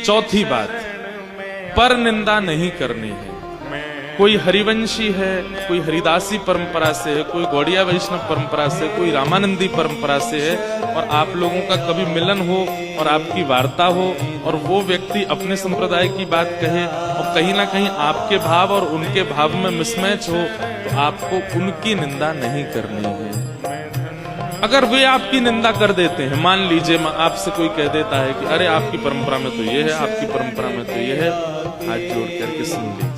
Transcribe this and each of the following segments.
चौथी बात, पर निंदा नहीं करनी है। कोई हरिवंशी है, कोई हरिदासी परंपरा से है, कोई गौड़िया वैष्णव परंपरा से, कोई रामानंदी परंपरा से है, और आप लोगों का कभी मिलन हो और आपकी वार्ता हो और वो व्यक्ति अपने संप्रदाय की बात कहे और कहीं ना कहीं आपके भाव और उनके भाव में मिसमैच हो, तो आपको उनकी निंदा नहीं करनी है। अगर वे आपकी निंदा कर देते हैं, मान लीजिए आपसे कोई कह देता है कि अरे आपकी परंपरा में तो ये है, आपकी परंपरा में तो ये है, हाथ जोड़ करके सुन लीजिए।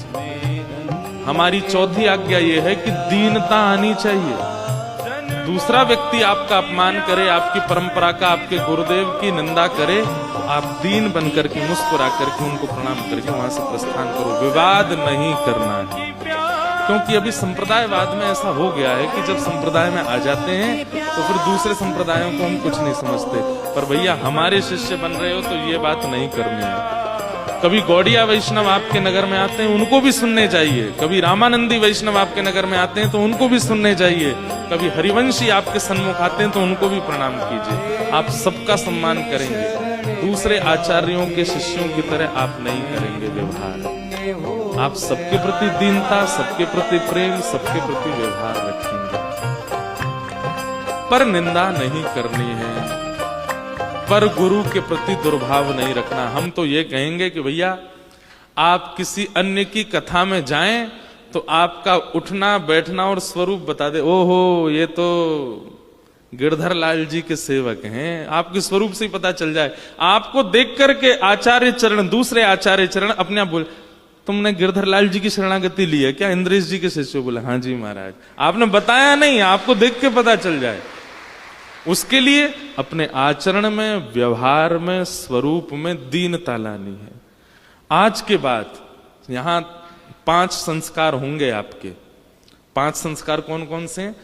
हमारी चौथी आज्ञा ये है कि दीनता आनी चाहिए। दूसरा व्यक्ति आपका अपमान करे, आपकी परंपरा का, आपके गुरुदेव की निंदा करे, आप दीन बनकर के मुस्कुरा करके उनको प्रणाम करके वहां से प्रस्थान करो। विवाद नहीं करना है, क्योंकि अभी संप्रदायवाद में ऐसा हो गया है कि जब संप्रदाय में आ जाते हैं तो फिर दूसरे संप्रदायों को हम कुछ नहीं समझते। पर भैया हमारे शिष्य बन रहे हो तो ये बात नहीं करनी है। कभी गौड़िया वैष्णव आपके नगर में आते हैं, उनको भी सुनने चाहिए। कभी रामानंदी वैष्णव आपके नगर में आते हैं तो उनको भी सुनने चाहिए। कभी हरिवंशी आपके सन्मुख आते हैं तो उनको भी प्रणाम कीजिए। आप सबका सम्मान करेंगे। दूसरे आचार्यों के शिष्यों की तरह आप नहीं करेंगे व्यवहार। आप सबके प्रति दीनता, सबके प्रति प्रेम, सबके प्रति व्यवहार रखेंगे। पर निंदा नहीं करनी है, पर गुरु के प्रति दुर्भाव नहीं रखना। हम तो ये कहेंगे कि भैया आप किसी अन्य की कथा में जाएं तो आपका उठना बैठना और स्वरूप बता दे, ओहो ये तो गिरधर लाल जी के सेवक हैं, आपके स्वरूप से ही पता चल जाए। आपको देख करके आचार्य चरण, दूसरे आचार्य चरण अपने आप बोले, तुमने गिरधर लाल जी की शरणागति ली है क्या? इंद्रेश जी के शिष्य बोले, हाँ जी महाराज। आपने बताया नहीं, आपको देख के पता चल जाए। उसके लिए अपने आचरण में, व्यवहार में, स्वरूप में दीनता लानी है। आज के बाद यहां 5 संस्कार होंगे आपके। 5 संस्कार कौन कौन से हैं?